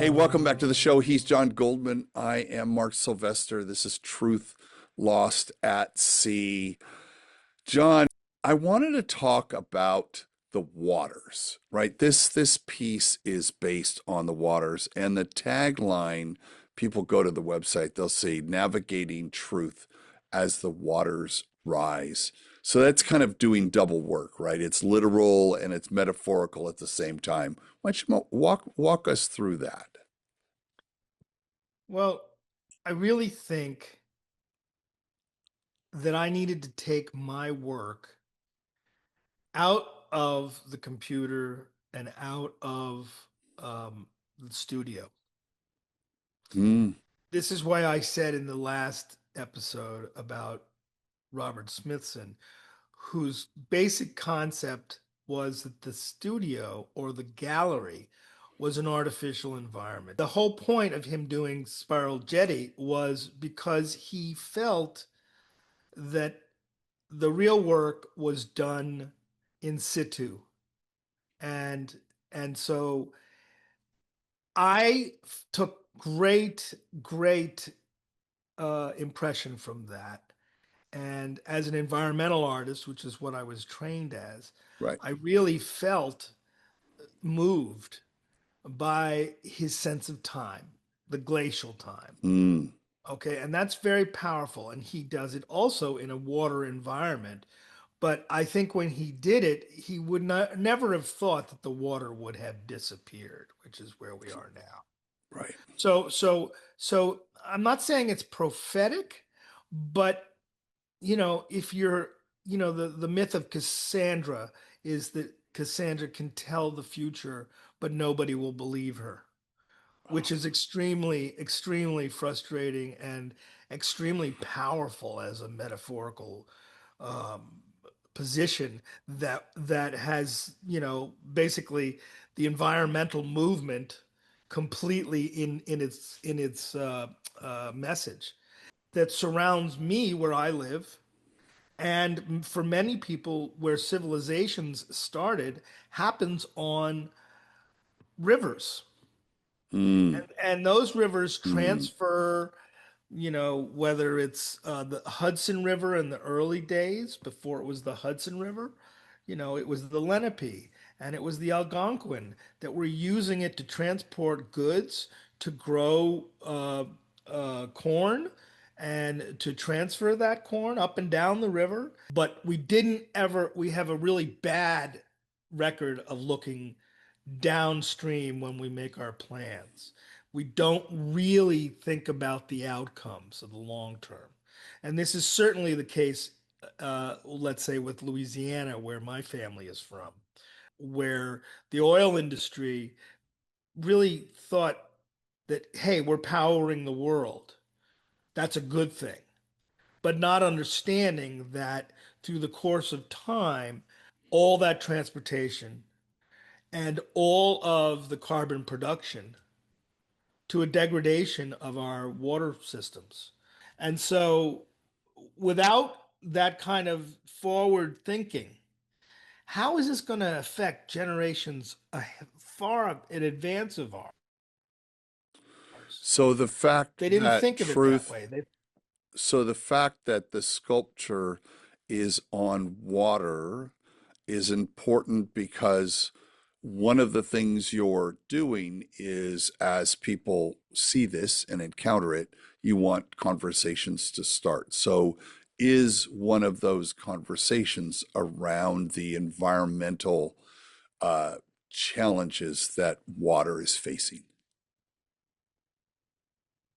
Hey, welcome back to the show. He's John Goldman. I am Mark Sylvester. This is Truth Lost at Sea. John, I wanted to talk about the waters, right? This piece is based on the waters, and the tagline, people go to the website, they'll see navigating truth as the waters rise. So that's kind of doing double work, right? It's literal and it's metaphorical at the same time. Why don't you walk us through that? Well, I really think that I needed to take my work out of the computer and out of the studio. Mm, This is why I said in the last episode about Robert Smithson, whose basic concept was that the studio or the gallery was an artificial environment. The whole point of him doing Spiral Jetty was because he felt that the real work was done in situ, and so I took great impression from that. And as an environmental artist, which is what I was trained as, right. I really felt moved by his sense of time, the glacial time. Mm, Okay, and that's very powerful. And he does it also in a water environment. But I think when he did it, he would not never have thought that the water would have disappeared, which is where we are now. right. So I'm not saying it's prophetic, but if you're, the myth of Cassandra is that Cassandra can tell the future, but nobody will believe her, which is extremely frustrating and extremely powerful as a metaphorical um, position that has, basically the environmental movement completely in its message that surrounds me where I live, and for many people where civilizations started happens on rivers, Mm, and those rivers mm, transfer, whether it's the Hudson River in the early days before it was the Hudson River, it was the Lenape and it was the Algonquin that were using it to transport goods, to grow corn, and to transfer that corn up and down the river. But we have a really bad record of looking downstream when we make our plans. We don't really think about the outcomes of the long term. And this is certainly the case, let's say, with Louisiana, where my family is from, where the oil industry really thought that, hey, we're powering the world. That's a good thing. But not understanding that through the course of time, all that transportation and all of the carbon production to a degradation of our water systems. And so, without that kind of forward thinking, how is this going to affect generations far in advance of ours? so the fact They didn't that think of it that truth, way. They so the fact that the sculpture is on water is important because one of the things you're doing is as people see this and encounter it, you want conversations to start. So is one of those conversations around the environmental uh, challenges that water is facing.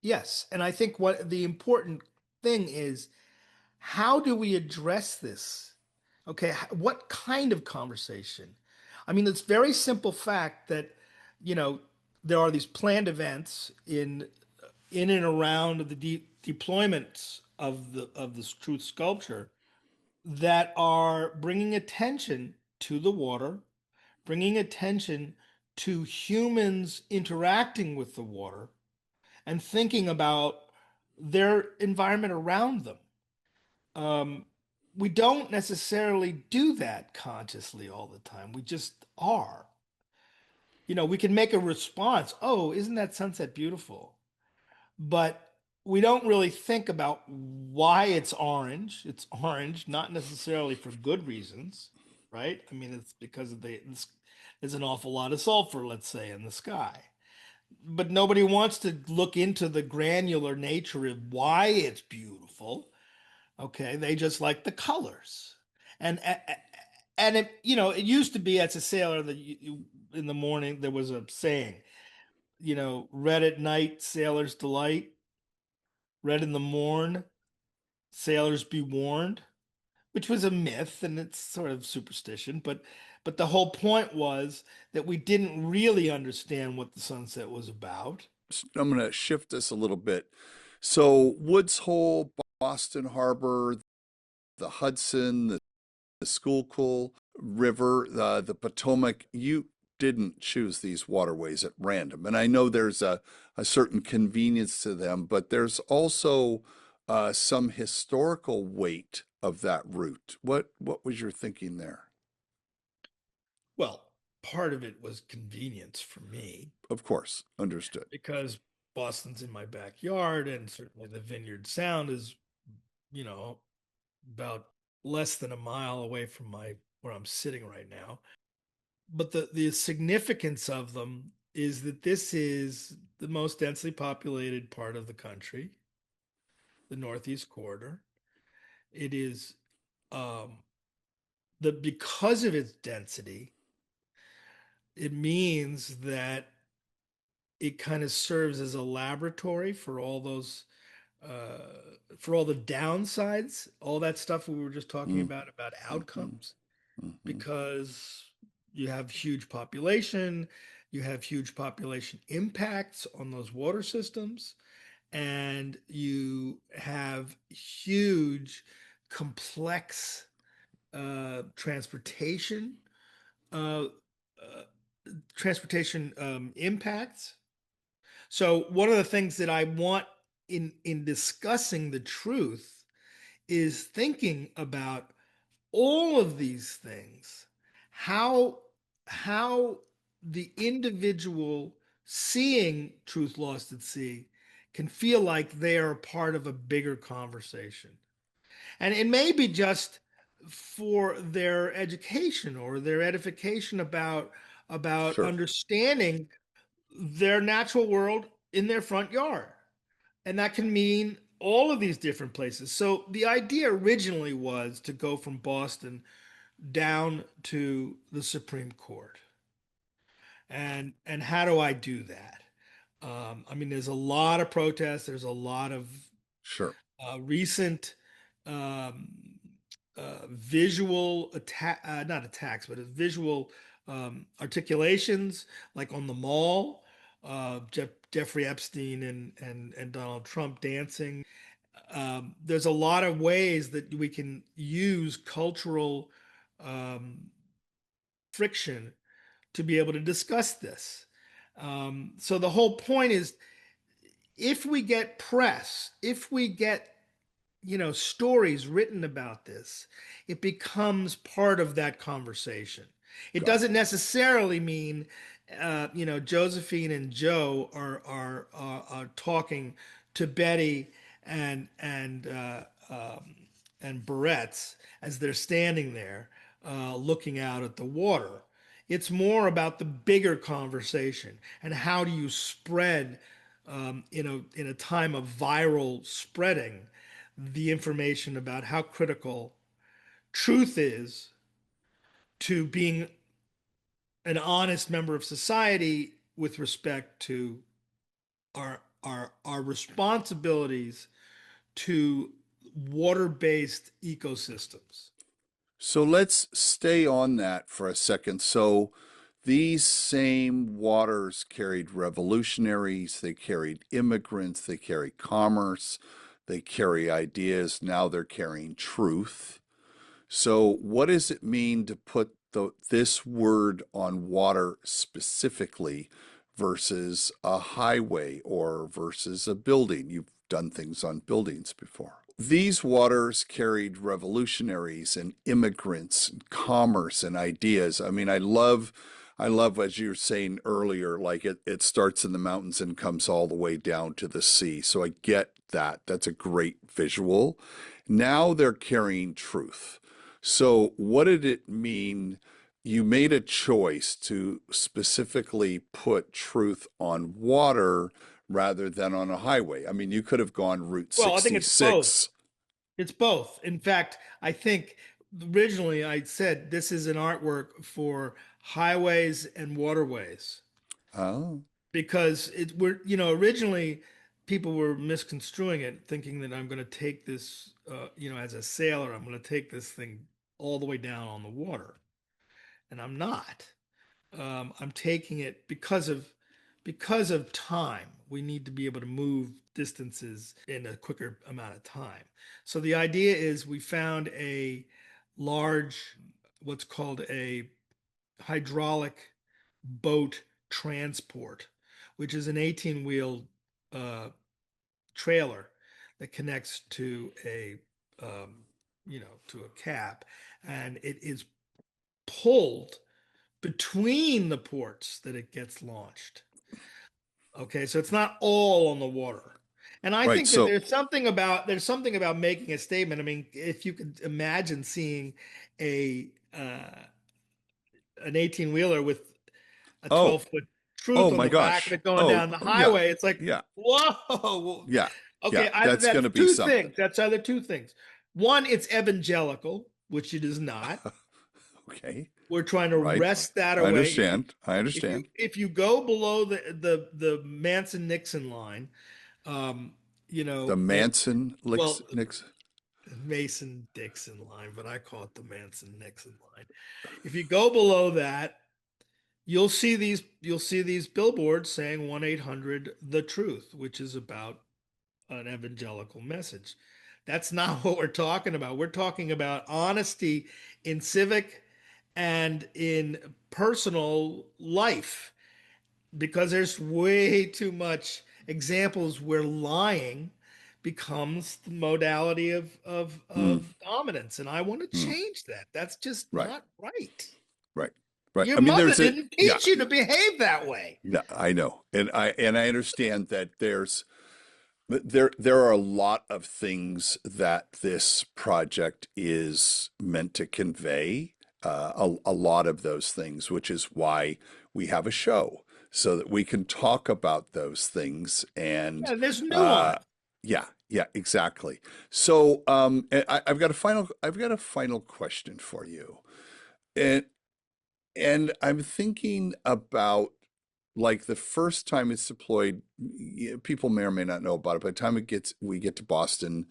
Yes, and I think what the important thing is, how do we address this? Okay, what kind of conversation? I mean, it's very simple fact that, you know, there are these planned events in and around the deployments of this truth sculpture that are bringing attention to the water, bringing attention to humans interacting with the water, and thinking about their environment around them. Um, we don't necessarily do that consciously all the time. We just are. We can make a response. Oh, isn't that sunset beautiful? But we don't really think about why it's orange. It's orange, not necessarily for good reasons, right? I mean, it's because there's an awful lot of sulfur, let's say, in the sky. But nobody wants to look into the granular nature of why it's beautiful. Okay, they just like the colors. And it used to be as a sailor that in the morning there was a saying, red at night, sailors delight, red in the morn, sailors be warned, which was a myth and it's sort of superstition, but the whole point was that we didn't really understand what the sunset was about. I'm going to shift this a little bit. So, Woods Hole, Boston Harbor, the Hudson, the Schuylkill River, the Potomac, you didn't choose these waterways at random. And I know there's a certain convenience to them, but there's also some historical weight of that route. What was your thinking there? Well, part of it was convenience for me Of course, understood. because Boston's in my backyard and certainly the Vineyard Sound is, you know, about less than a mile away from my where I'm sitting right now. But the significance of them is that this is the most densely populated part of the country, the Northeast Corridor. It is um, because of its density, it means that it kind of serves as a laboratory for all those for all the downsides, all that stuff we were just talking Mm, about mhm, outcomes, mhm. because you have huge population, you have huge population impacts on those water systems, and you have huge, complex transportation uh, uh, impacts. So one of the things that I want in discussing the truth is thinking about all of these things, how how the individual seeing truth lost at sea can feel like they are a part of a bigger conversation. And it may be just for their education or their edification about Sure. understanding their natural world in their front yard. And that can mean all of these different places. So the idea originally was to go from Boston down to the Supreme Court. And how do I do that? I mean, there's a lot of protests. There's a lot of Sure. recent um, visual attack, not attacks, but visual articulations, like on the mall, Jeffrey Epstein and Donald Trump dancing. There's a lot of ways that we can use cultural um, friction to be able to discuss this. So the whole point is, if we get press, if we get stories written about this, it becomes part of that conversation. It Got doesn't necessarily mean Josephine and Joe are talking to Betty and Barrett's as they're standing there looking out at the water. It's more about the bigger conversation and how do you spread in a time of viral spreading the information about how critical truth is to being an honest member of society with respect to our responsibilities to water-based ecosystems. So let's stay on that for a second. So these same waters carried revolutionaries, they carried immigrants, they carry commerce, they carry ideas. Now they're carrying truth. So what does it mean to put this word on water specifically versus a highway or versus a building? You've done things on buildings before. These waters carried revolutionaries and immigrants and commerce and ideas. I mean, I love, as you were saying earlier, like it starts in the mountains and comes all the way down to the sea. So I get that. That's a great visual. Now they're carrying truth. So what did it mean? You made a choice to specifically put truth on water rather than on a highway. I mean, you could have gone Route Well, I think it's both. 66. It's both. In fact, I think originally I said this is an artwork for highways and waterways Oh, because it were originally people were misconstruing it, thinking that I'm going to take this as a sailor, I'm going to take this thing all the way down on the water, and I'm not. I'm taking it because of time. We need to be able to move distances in a quicker amount of time. So the idea is we found a large, what's called a hydraulic boat transport, which is an 18-wheel uh, trailer that connects to a cab, and it is pulled between the ports that it gets launched. Okay, so it's not all on the water. And I right. think that So, there's something about making a statement. I mean, if you could imagine seeing a an 18 wheeler with a oh, 12-foot truth oh on my the back of gosh. it going Oh, down the yeah, highway, it's like, yeah, whoa. yeah, yeah. Okay, either That's going that's to be two something. things. That's either two things. One, it's evangelical, which it is not. Okay. We're trying to Right. wrest that I away. If you understand. I if you understand. if you go below the Manson Nixon line, um, The and Manson licks well, Nix. Mason Dixon line, but I call it the Manson Nixon line. If you go below that, you'll see these billboards saying 1-800 the truth, which is about an evangelical message. That's not what we're talking about. We're talking about honesty in civic and in personal life, because there's way too much examples where lying becomes the modality of Mm, of dominance, and I want to mm, change that. That's just right. not right. Right. Right. Your I mean, mother there's a didn't yeah. teach you to behave that way. Yeah. I know, and I understand that there are a lot of things that this project is meant to convey. A lot of those things, which is why we have a show so that we can talk about those things. And Yeah, there's uh, nuance. yeah, yeah, exactly. So I've got a final question for you, and I'm thinking about like the first time it's deployed, people may or may not know about it. By the time we get to Boston,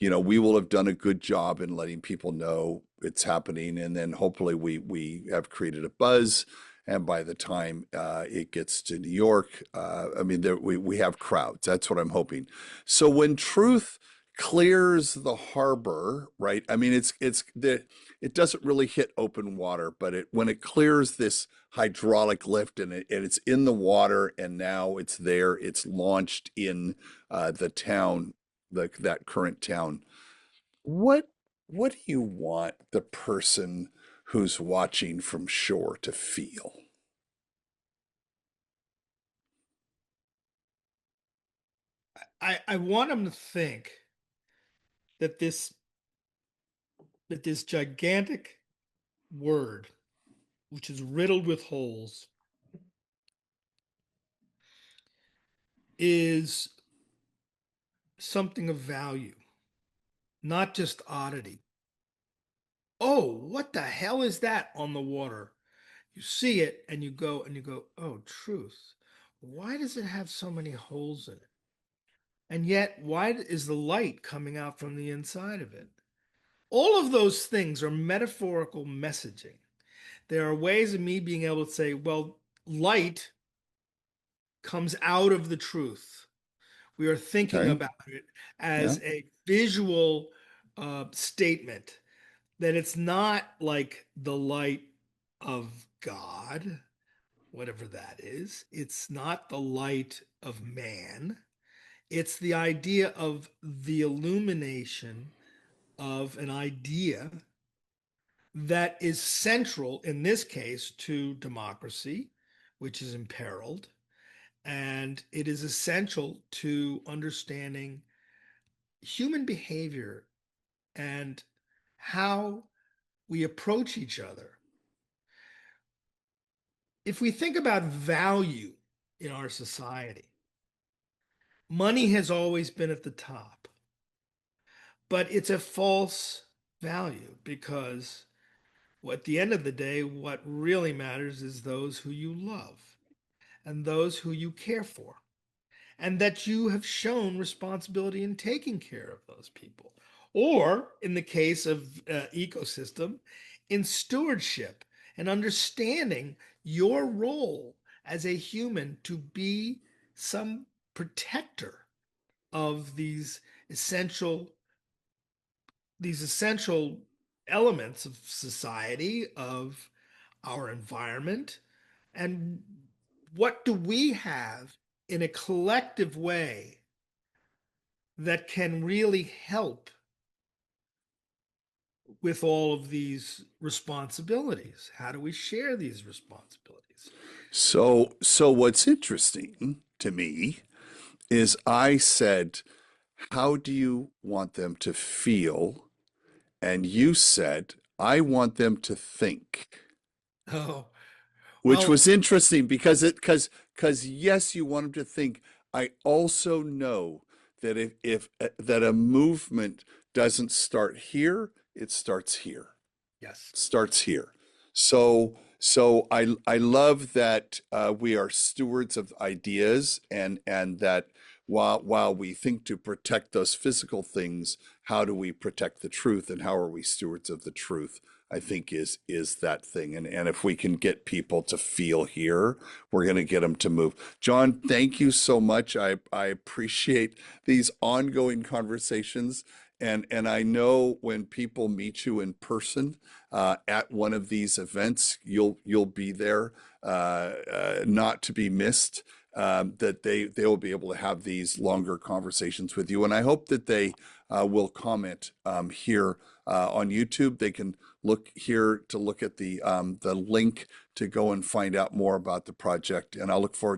we will have done a good job in letting people know it's happening, and then hopefully we have created a buzz. And by the time it gets to New York, I mean, we have crowds. That's what I'm hoping. So when truth clears the harbor, right? I mean, it doesn't really hit open water, but when it clears this hydraulic lift and it's in the water and now it's there, it's launched in the town, that current town. What what do you want the person who's watching from shore to feel? I want them to think that this gigantic word, which is riddled with holes, is something of value, not just oddity. Oh, what the hell is that on the water? You see it and you go, oh, truth. Why does it have so many holes in it? And yet, why is the light coming out from the inside of it? All of those things are metaphorical messaging. There are ways of me being able to say, well, light comes out of the truth. We are thinking Okay. about it Yeah. as a visual statement, that it's not like the light of God, whatever that is. It's not the light of man. It's the idea of the illumination of an idea that is central in this case to democracy, which is imperiled. And it is essential to understanding human behavior and how we approach each other. If we think about value in our society, money has always been at the top, but it's a false value because at the end of the day, what really matters is those who you love and those who you care for, and that you have shown responsibility in taking care of those people. Or in the case of ecosystem, in stewardship and understanding your role as a human to be some protector of essential these essential elements of society, of our environment, and what do we have in a collective way that can really help with all of these responsibilities? How do we share these responsibilities? So what's interesting to me is I said, how do you want them to feel? And you said, I want them to think, Oh, which well, was interesting because because yes, you want them to think. I also know that if that a movement doesn't start here, it starts here. yes. Starts here. So I love that we are stewards of ideas, and that while we think to protect those physical things, how do we protect the truth, and how are we stewards of the truth? I think is that thing, and if we can get people to feel here, we're going to get them to move. John, thank you so much. I appreciate these ongoing conversations, and I know when people meet you in person at one of these events, you'll be there, not to be missed. That they will be able to have these longer conversations with you, and I hope that they will comment here on YouTube. They can look here to look at the link to go and find out more about the project, and I look forward to